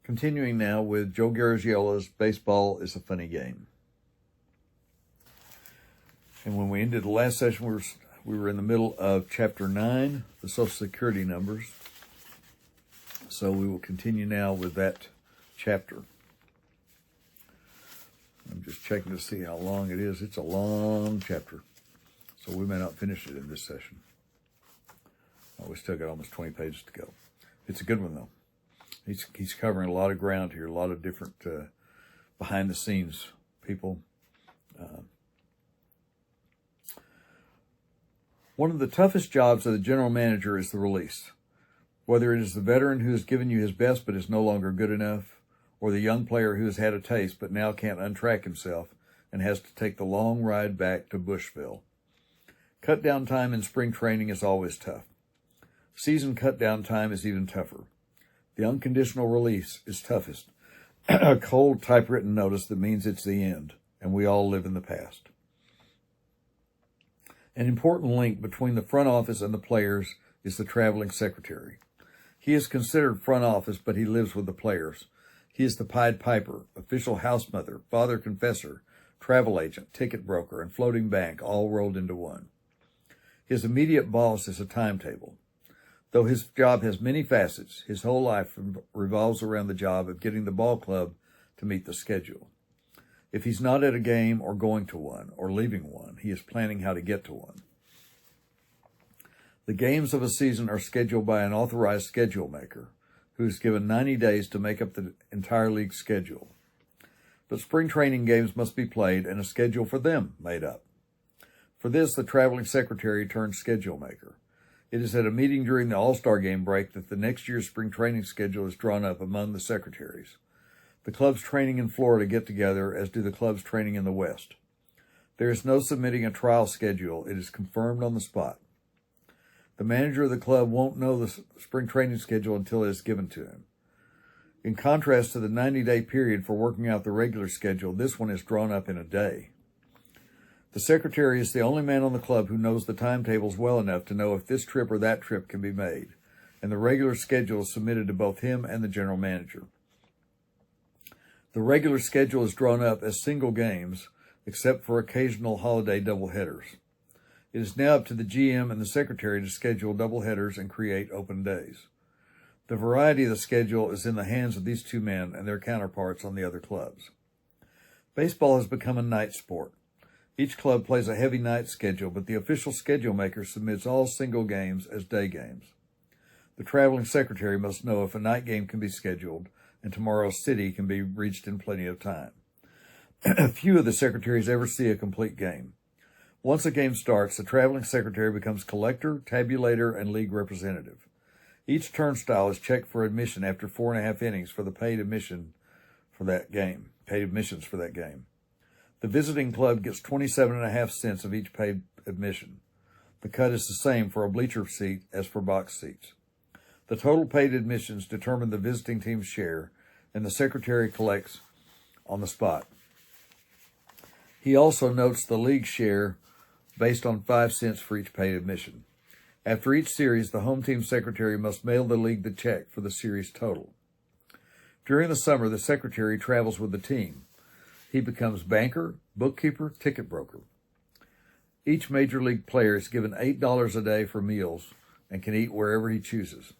Continuing now with Joe Garagiola's Baseball is a Funny Game. And when we ended the last session, we were in the middle of Chapter 9, the Social Security numbers. So we will continue now with that chapter. I'm just checking to see how long it is. It's a long chapter, so we may not finish it in this session. Oh, we still got almost 20 pages to go. It's a good one, though. He's covering a lot of ground here, a lot of different behind-the-scenes people. One of the toughest jobs of the general manager is the release. Whether it is the veteran who has given you his best but is no longer good enough, or the young player who has had a taste but now can't untrack himself and has to take the long ride back to Bushville. Cut-down time in spring training is always tough. Season cut-down time is even tougher. The unconditional release is toughest. A cold typewritten notice that means it's the end, and we all live in the past. An important link between the front office and the players is the traveling secretary. He is considered front office, but he lives with the players. He is the Pied Piper, official house mother, father confessor, travel agent, ticket broker, and floating bank all rolled into one. His immediate boss is a timetable. Though his job has many facets, his whole life revolves around the job of getting the ball club to meet the schedule. If he's not at a game or going to one or leaving one, he is planning how to get to one. The games of a season are scheduled by an authorized schedule maker who is given 90 days to make up the entire league schedule. But spring training games must be played and a schedule for them made up. For this, the traveling secretary turns schedule maker. It is at a meeting during the All-Star Game break that the next year's spring training schedule is drawn up among the secretaries. The clubs training in Florida get together, as do the clubs training in the West. There is no submitting a trial schedule. It is confirmed on the spot. The manager of the club won't know the spring training schedule until it is given to him. In contrast to the 90-day period for working out the regular schedule, this one is drawn up in a day. The secretary is the only man on the club who knows the timetables well enough to know if this trip or that trip can be made, and the regular schedule is submitted to both him and the general manager. The regular schedule is drawn up as single games, except for occasional holiday doubleheaders. It is now up to the GM and the secretary to schedule doubleheaders and create open days. The variety of the schedule is in the hands of these two men and their counterparts on the other clubs. Baseball has become a night sport. Each club plays a heavy night schedule, but the official schedule maker submits all single games as day games. The traveling secretary must know if a night game can be scheduled and tomorrow's city can be reached in plenty of time. Few of the secretaries ever see a complete game. Once a game starts, the traveling secretary becomes collector, tabulator, and league representative. Each turnstile is checked for admission after 4.5 innings for the paid admissions for that game. The visiting club gets 27.5 cents of each paid admission. The cut is the same for a bleacher seat as for box seats. The total paid admissions determine the visiting team's share, and the secretary collects on the spot. He also notes the league share based on 5 cents for each paid admission. After each series, the home team secretary must mail the league the check for the series total. During the summer, the secretary travels with the team. He becomes banker, bookkeeper, ticket broker. Each major league player is given $8 a day for meals and can eat wherever he chooses.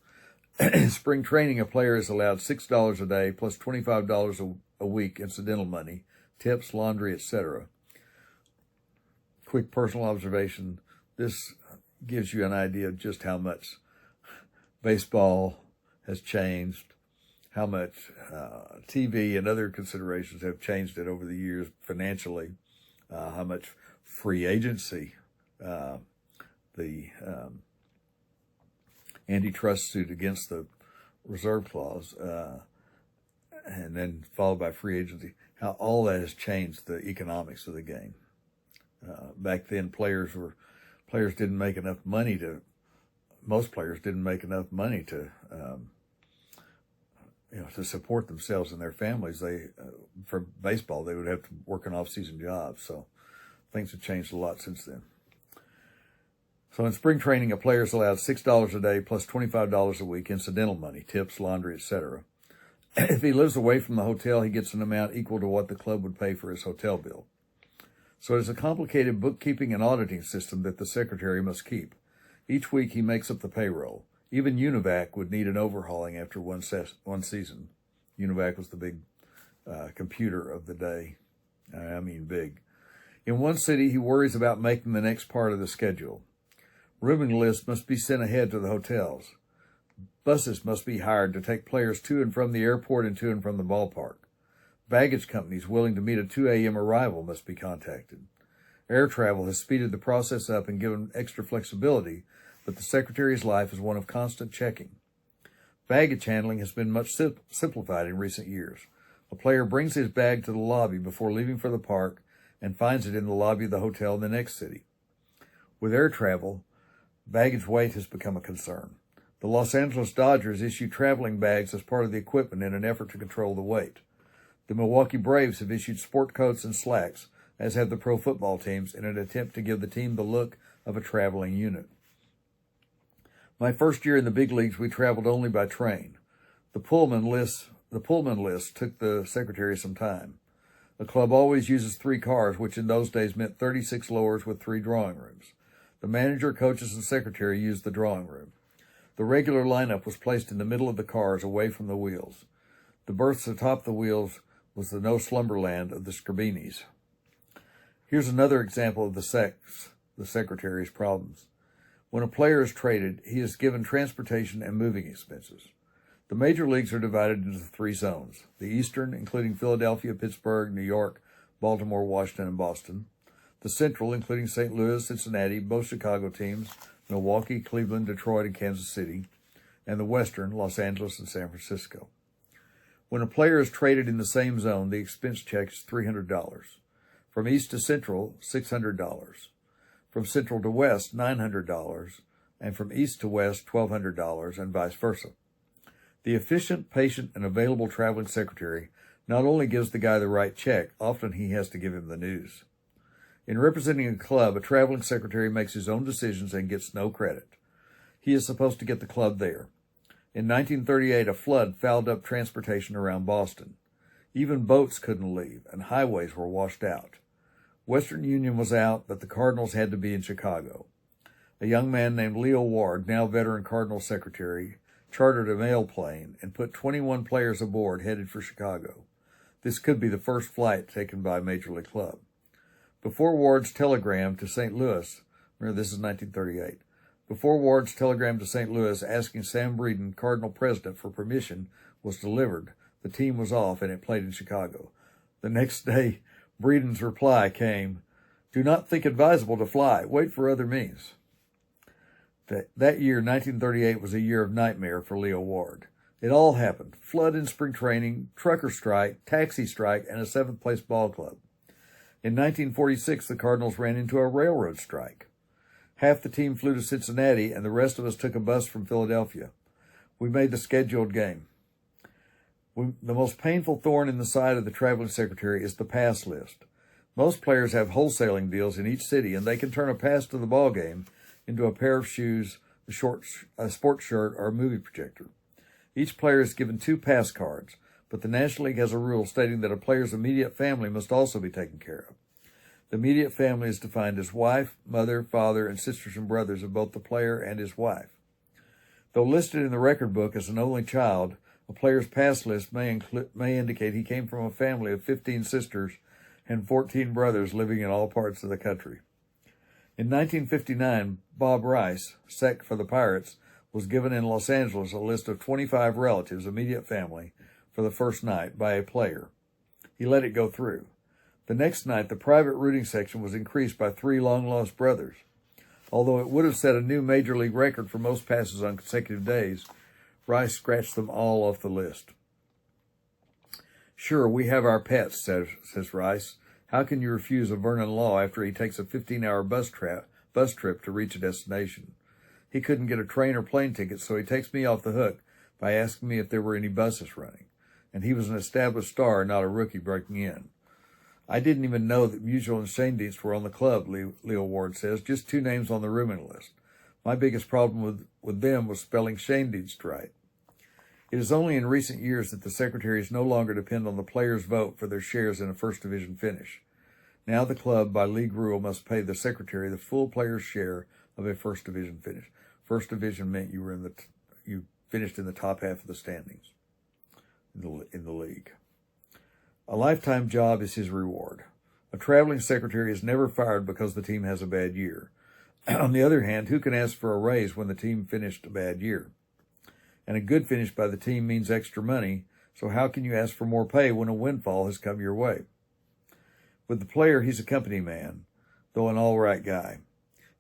In spring training, a player is allowed $6 a day plus $25 a week incidental money, tips, laundry, etc. Quick personal observation. This gives you an idea of just how much baseball has changed, how much TV and other considerations have changed it over the years financially, how much free agency, the antitrust suit against the reserve clause, and then followed by free agency, how all that has changed the economics of the game. Back then, most players didn't make enough money to to support themselves and their families. For baseball, they would have to work an off-season job. So things have changed a lot since then. So in spring training, a player is allowed $6 a day plus $25 a week incidental money, tips, laundry, etc. If he lives away from the hotel, he gets an amount equal to what the club would pay for his hotel bill. So it's a complicated bookkeeping and auditing system that the secretary must keep. Each week he makes up the payroll. Even UNIVAC would need an overhauling after one season. UNIVAC was the big computer of the day. I mean big. In one city, he worries about making the next part of the schedule. Rooming lists must be sent ahead to the hotels. Buses must be hired to take players to and from the airport and to and from the ballpark. Baggage companies willing to meet a 2 a.m. arrival must be contacted. Air travel has speeded the process up and given extra flexibility, but the secretary's life is one of constant checking. Baggage handling has been much simplified in recent years. A player brings his bag to the lobby before leaving for the park and finds it in the lobby of the hotel in the next city. With air travel, baggage weight has become a concern. The Los Angeles Dodgers issue traveling bags as part of the equipment in an effort to control the weight. The Milwaukee Braves have issued sport coats and slacks, as have the pro football teams, in an attempt to give the team the look of a traveling unit. My first year in the big leagues, we traveled only by train. The Pullman list took the secretary some time. The club always uses 3 cars, which in those days meant 36 lowers with 3 drawing rooms. The manager, coaches, and secretary used the drawing room. The regular lineup was placed in the middle of the cars, away from the wheels. The berths atop the wheels was the no slumberland of the Scribinis. Here's another example of the secretary's problems. When a player is traded, he is given transportation and moving expenses. The major leagues are divided into 3 zones. The Eastern, including Philadelphia, Pittsburgh, New York, Baltimore, Washington, and Boston. The Central, including St. Louis, Cincinnati, both Chicago teams, Milwaukee, Cleveland, Detroit, and Kansas City. And the Western, Los Angeles, and San Francisco. When a player is traded in the same zone, the expense check is $300. From east to central, $600. From central to west, $900. And from east to west, $1,200, and vice versa. The efficient, patient, and available traveling secretary not only gives the guy the right check, often he has to give him the news. In representing a club, a traveling secretary makes his own decisions and gets no credit. He is supposed to get the club there. In 1938, a flood fouled up transportation around Boston. Even boats couldn't leave, and highways were washed out. Western Union was out, but the Cardinals had to be in Chicago. A young man named Leo Ward, now veteran Cardinals secretary, chartered a mail plane and put 21 players aboard headed for Chicago. This could be the first flight taken by a major league club. Before Ward's telegram to St. Louis, remember this is 1938, before Ward's telegram to St. Louis asking Sam Breeden, Cardinal president, for permission was delivered, the team was off and it played in Chicago. The next day, Breeden's reply came, "Do not think advisable to fly. Wait for other means." That year, 1938, was a year of nightmare for Leo Ward. It all happened. Flood in spring training, trucker strike, taxi strike, and a 7th-place ball club. In 1946, the Cardinals ran into a railroad strike. Half the team flew to Cincinnati, and the rest of us took a bus from Philadelphia. We made the scheduled game. The most painful thorn in the side of the traveling secretary is the pass list. Most players have wholesaling deals in each city, and they can turn a pass to the ball game into a pair of shoes, a sports shirt, or a movie projector. Each player is given 2 pass cards, but the National League has a rule stating that a player's immediate family must also be taken care of. The immediate family is defined as wife, mother, father, and sisters and brothers of both the player and his wife. Though listed in the record book as an only child, a player's pass list may indicate he came from a family of 15 sisters and 14 brothers living in all parts of the country. In 1959, Bob Rice, sec for the Pirates, was given in Los Angeles a list of 25 relatives, immediate family, for the first night by a player. He let it go through. The next night, the private rooting section was increased by 3 long-lost brothers. Although it would have set a new major league record for most passes on consecutive days, Rice scratched them all off the list. "Sure, we have our pets," says Rice. "How can you refuse a Vernon Law after he takes a 15-hour bus trip to reach a destination? He couldn't get a train or plane ticket, so he takes me off the hook by asking me if there were any buses running. And he was an established star, not a rookie breaking in. I didn't even know that Musial and Shaindienst were on the club," Leo Ward says, "just 2 names on the rooming list. My biggest problem with them was spelling Shaindienst right." It is only in recent years that the secretaries no longer depend on the players' vote for their shares in a first division finish. Now the club, by league rule, must pay the secretary the full player's share of a first division finish. First division meant you finished in the top half of the standings in the league. A lifetime job is his reward. A traveling secretary is never fired because the team has a bad year. On the other hand, who can ask for a raise when the team finished a bad year? And a good finish by the team means extra money, so how can you ask for more pay when a windfall has come your way? With the player, he's a company man, though an all-right guy.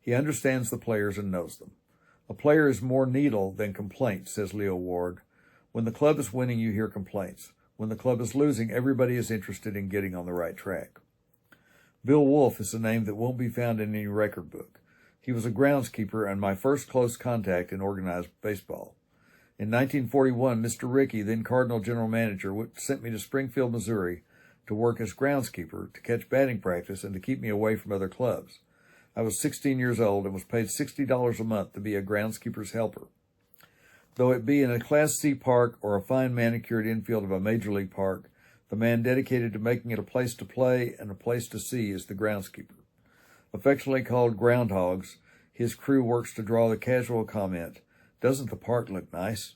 He understands the players and knows them. A player is more needle than complaint, says Leo Ward. When the club is winning, you hear complaints. When the club is losing, everybody is interested in getting on the right track. Bill Wolf is a name that won't be found in any record book. He was a groundskeeper and my first close contact in organized baseball. In 1941, Mr. Rickey, then Cardinal General Manager, sent me to Springfield, Missouri, to work as groundskeeper, to catch batting practice, and to keep me away from other clubs. I was 16 years old and was paid $60 a month to be a groundskeeper's helper. Though it be in a Class C park or a fine manicured infield of a major league park, the man dedicated to making it a place to play and a place to see is the groundskeeper. Affectionately called groundhogs, his crew works to draw the casual comment, "Doesn't the park look nice?"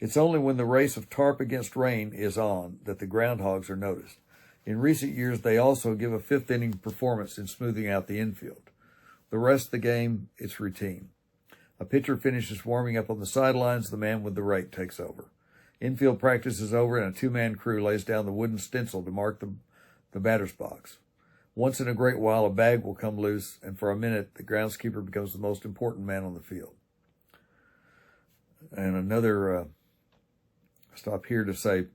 It's only when the race of tarp against rain is on that the groundhogs are noticed. In recent years, they also give a fifth inning performance in smoothing out the infield. The rest of the game, it's routine. A pitcher finishes warming up on the sidelines, the man with the rake takes over. Infield practice is over and a two-man crew lays down the wooden stencil to mark the batter's box. Once in a great while, a bag will come loose, and for a minute, the groundskeeper becomes the most important man on the field. And another stop here to say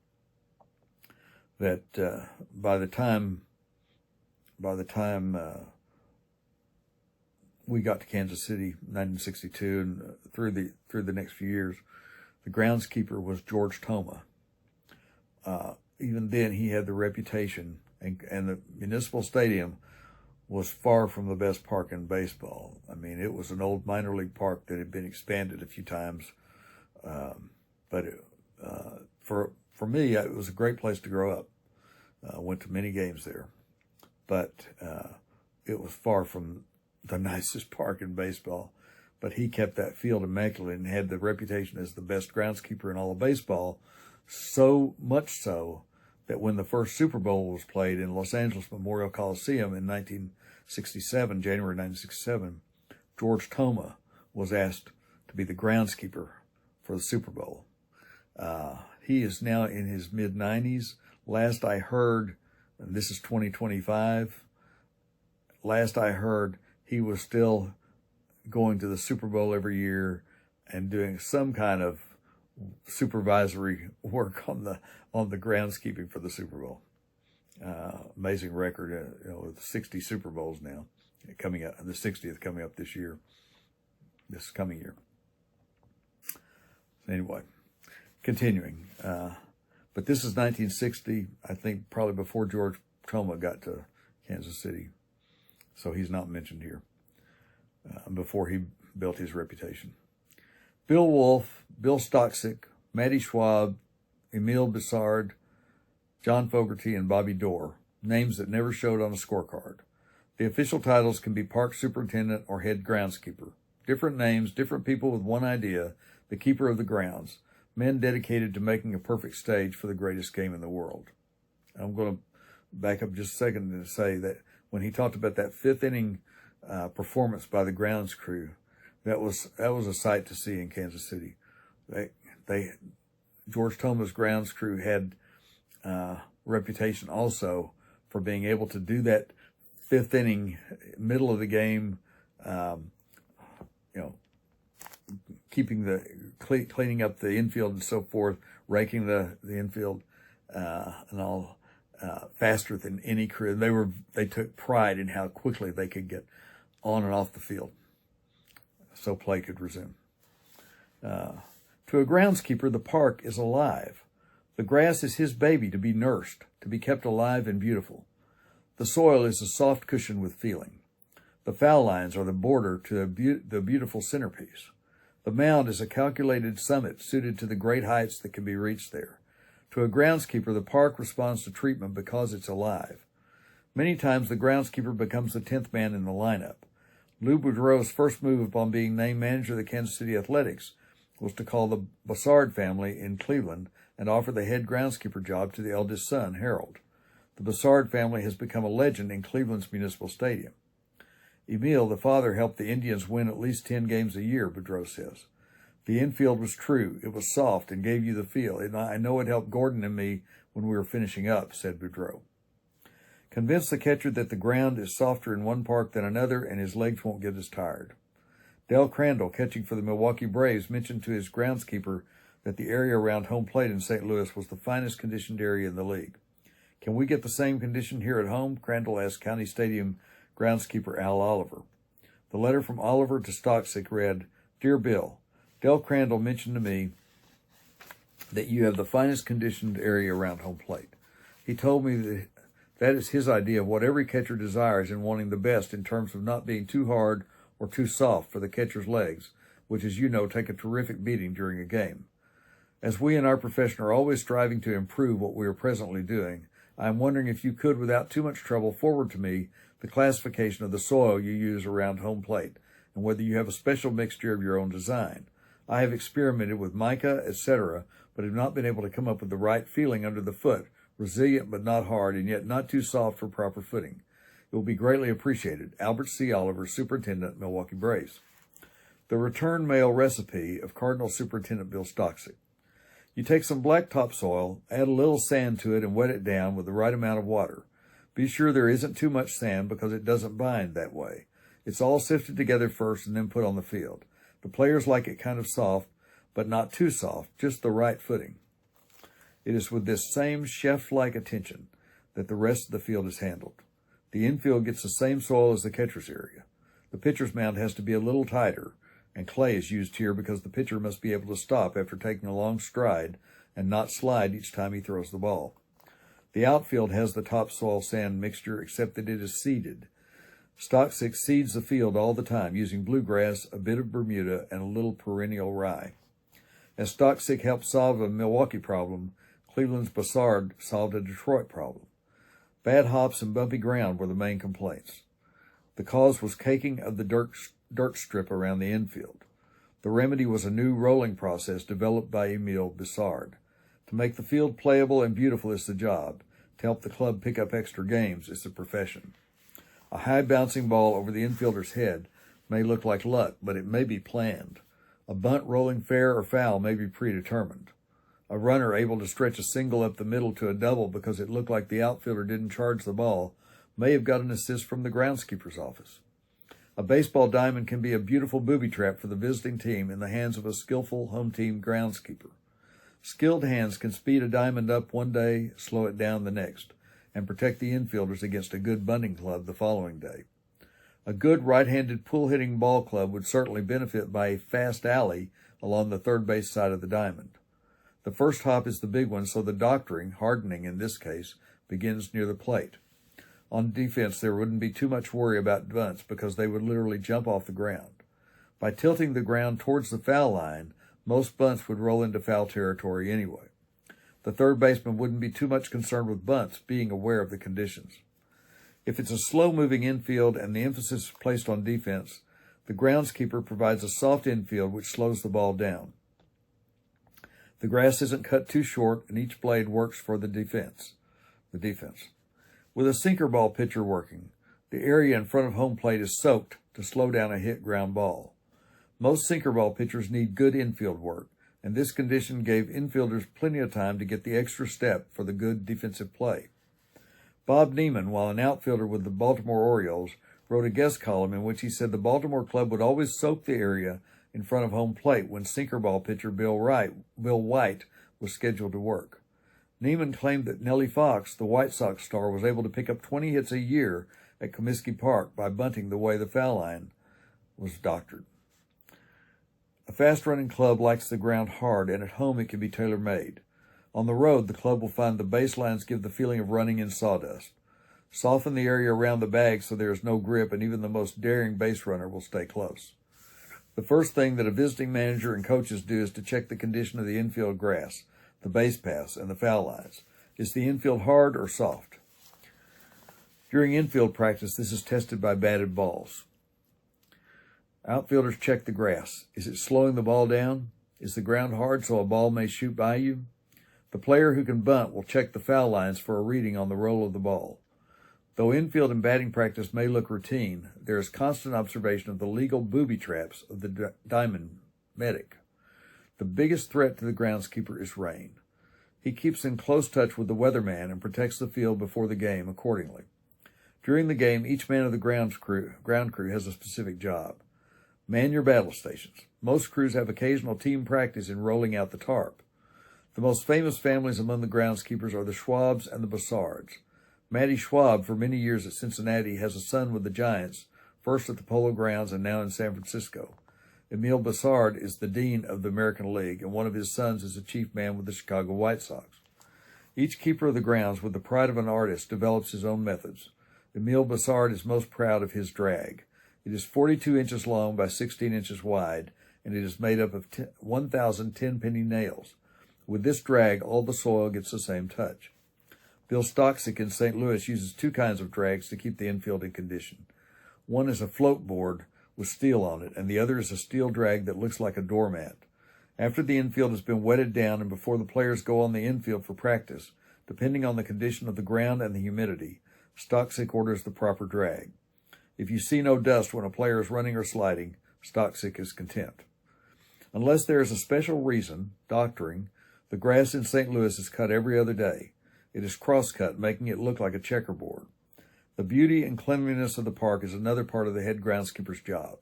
that by the time we got to Kansas City, 1962, and through the next few years, the groundskeeper was George Toma. Even then, he had the reputation, and the municipal stadium was far from the best park in baseball. I mean, it was an old minor league park that had been expanded a few times, for me, it was a great place to grow up. Went to many games there, but it was far from the nicest park in baseball. But he kept that field immaculate and had the reputation as the best groundskeeper in all of baseball, so much so that when the first Super Bowl was played in Los Angeles Memorial Coliseum in 1967, January 1967, George Toma was asked to be the groundskeeper for the Super Bowl. He is now in his mid-90s. Last I heard, and this is 2025, last I heard, he was still going to the Super Bowl every year and doing some kind of supervisory work on the groundskeeping for the Super Bowl. Amazing record, with 60 Super Bowls now coming up, the 60th coming up this coming year. Anyway, continuing. But this is 1960, I think probably before George Toma got to Kansas City. So he's not mentioned here, before he built his reputation. Bill Wolf, Bill Stoksick, Matty Schwab, Emile Bissard, John Fogerty, and Bobby Dorr, names that never showed on a scorecard. The official titles can be park superintendent or head groundskeeper. Different names, different people with one idea, the keeper of the grounds, men dedicated to making a perfect stage for the greatest game in the world. I'm going to back up just a second to say that when he talked about that fifth inning performance by the grounds crew, that was a sight to see in Kansas City. George Toma's grounds crew had reputation also for being able to do that fifth inning, middle of the game, cleaning up the infield and so forth, raking the infield and all faster than any crew. They took pride in how quickly they could get on and off the field so play could resume. To a groundskeeper, the park is alive. The grass is his baby to be nursed, to be kept alive and beautiful. The soil is a soft cushion with feeling. The foul lines are the border to the beautiful centerpiece. The mound is a calculated summit suited to the great heights that can be reached there. To a groundskeeper, the park responds to treatment because it's alive. Many times the groundskeeper becomes the 10th man in the lineup. Lou Boudreau's first move upon being named manager of the Kansas City Athletics was to call the Bassard family in Cleveland and offer the head groundskeeper job to the eldest son, Harold. The Bassard family has become a legend in Cleveland's Municipal Stadium. Emile, the father, helped the Indians win at least 10 games a year, Boudreau says. The infield was true. It was soft and gave you the feel. And I know it helped Gordon and me when we were finishing up, said Boudreau. Convince the catcher that the ground is softer in one park than another and his legs won't get as tired. Del Crandall, catching for the Milwaukee Braves, mentioned to his groundskeeper that the area around home plate in St. Louis was the finest conditioned area in the league. Can we get the same condition here at home? Crandall asked County Stadium groundskeeper Al Oliver. The letter from Oliver to Stoksick read, Dear Bill, Del Crandall mentioned to me that you have the finest conditioned area around home plate. He told me that is his idea of what every catcher desires in wanting the best in terms of not being too hard or too soft for the catcher's legs, which, as you know, take a terrific beating during a game. As we in our profession are always striving to improve what we are presently doing, I am wondering if you could, without too much trouble, forward to me the classification of the soil you use around home plate and whether you have a special mixture of your own design. I have experimented with mica, etc., but have not been able to come up with the right feeling under the foot, resilient but not hard, and yet not too soft for proper footing. It will be greatly appreciated. Albert C. Oliver, Superintendent, Milwaukee Braves. The return mail recipe of Cardinal Superintendent Bill Stoksick. You take some black topsoil, add a little sand to it, and wet it down with the right amount of water. Be sure there isn't too much sand because it doesn't bind that way. It's all sifted together first and then put on the field. The players like it kind of soft, but not too soft, just the right footing. It is with this same chef-like attention that the rest of the field is handled. The infield gets the same soil as the catcher's area. The pitcher's mound has to be a little tighter, and clay is used here because the pitcher must be able to stop after taking a long stride and not slide each time he throws the ball. The outfield has the topsoil sand mixture, except that it is seeded. Stoksick seeds the field all the time using bluegrass, a bit of Bermuda, and a little perennial rye. As Stoksick helped solve a Milwaukee problem, Cleveland's Bassard solved a Detroit problem. Bad hops and bumpy ground were the main complaints. The cause was caking of the dirt strip around the infield. The remedy was a new rolling process developed by Emile Bassard. To make the field playable and beautiful is the job. To help the club pick up extra games is the profession. A high bouncing ball over the infielder's head may look like luck, but it may be planned. A bunt rolling fair or foul may be predetermined. A runner able to stretch a single up the middle to a double because it looked like the outfielder didn't charge the ball may have got an assist from the groundskeeper's office. A baseball diamond can be a beautiful booby trap for the visiting team in the hands of a skillful home team groundskeeper. Skilled hands can speed a diamond up one day, slow it down the next, and protect the infielders against a good bunting club the following day. A good right-handed pull-hitting ball club would certainly benefit by a fast alley along the third base side of the diamond. The first hop is the big one, so the doctoring, hardening in this case, begins near the plate. On defense, there wouldn't be too much worry about bunts because they would literally jump off the ground. By tilting the ground towards the foul line, most bunts would roll into foul territory anyway. The third baseman wouldn't be too much concerned with bunts, being aware of the conditions. If it's a slow-moving infield and the emphasis is placed on defense, the groundskeeper provides a soft infield which slows the ball down. The grass isn't cut too short, and each blade works for the defense. With a sinker ball pitcher working, the area in front of home plate is soaked to slow down a hit ground ball. Most sinker ball pitchers need good infield work, and this condition gave infielders plenty of time to get the extra step for the good defensive play. Bob Neiman, while an outfielder with the Baltimore Orioles, wrote a guest column in which he said the Baltimore club would always soak the area in front of home plate when sinker ball pitcher Bill White was scheduled to work. Neiman claimed that Nellie Fox, the White Sox star, was able to pick up 20 hits a year at Comiskey Park by bunting the way the foul line was doctored. A fast-running club likes the ground hard, and at home it can be tailor-made. On the road, the club will find the baselines give the feeling of running in sawdust. Soften the area around the bag so there is no grip, and even the most daring base runner will stay close. The first thing that a visiting manager and coaches do is to check the condition of the infield grass, the base paths, and the foul lines. Is the infield hard or soft? During infield practice, this is tested by batted balls. Outfielders check the grass. Is it slowing the ball down? Is the ground hard so a ball may shoot by you? The player who can bunt will check the foul lines for a reading on the roll of the ball. Though infield and batting practice may look routine, there is constant observation of the legal booby traps of the diamond medic. The biggest threat to the groundskeeper is rain. He keeps in close touch with the weatherman and protects the field before the game accordingly. During the game, each man of the ground crew has a specific job. Man your battle stations. Most crews have occasional team practice in rolling out the tarp. The most famous families among the groundskeepers are the Schwabs and the Bassards. Matty Schwab, for many years at Cincinnati, has a son with the Giants, first at the Polo Grounds and now in San Francisco. Emile Bassard is the dean of the American League, and one of his sons is the chief man with the Chicago White Sox. Each keeper of the grounds, with the pride of an artist, develops his own methods. Emile Bassard is most proud of his drag. It is 42 inches long by 16 inches wide, and it is made up of 1,000 10-penny nails. With this drag, all the soil gets the same touch. Bill Stoksick in St. Louis uses two kinds of drags to keep the infield in condition. One is a float board with steel on it, and the other is a steel drag that looks like a doormat. After the infield has been wetted down and before the players go on the infield for practice, depending on the condition of the ground and the humidity, Stoksick orders the proper drag. If you see no dust when a player is running or sliding, Stoksick is content. Unless there is a special reason, doctoring, the grass in St. Louis is cut every other day. It is cross-cut, making it look like a checkerboard. The beauty and cleanliness of the park is another part of the head groundskeeper's job.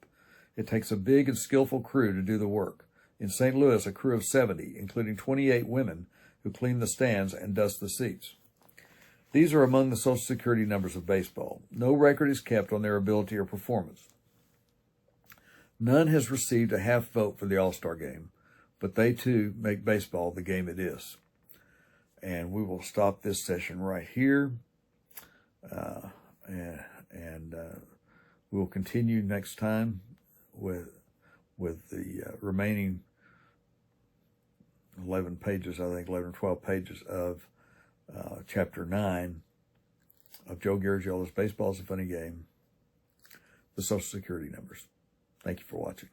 It takes a big and skillful crew to do the work. In St. Louis, a crew of 70, including 28 women, who clean the stands and dust the seats. These are among the Social Security numbers of baseball. No record is kept on their ability or performance. None has received a half vote for the All-Star game, but they too make baseball the game it is. And we will stop this session right here. We'll continue next time with the remaining 11 pages, I think 11 or 12 pages of Chapter 9 of Joe Garagiola's Baseball is a Funny Game, the Social Security numbers. Thank you for watching.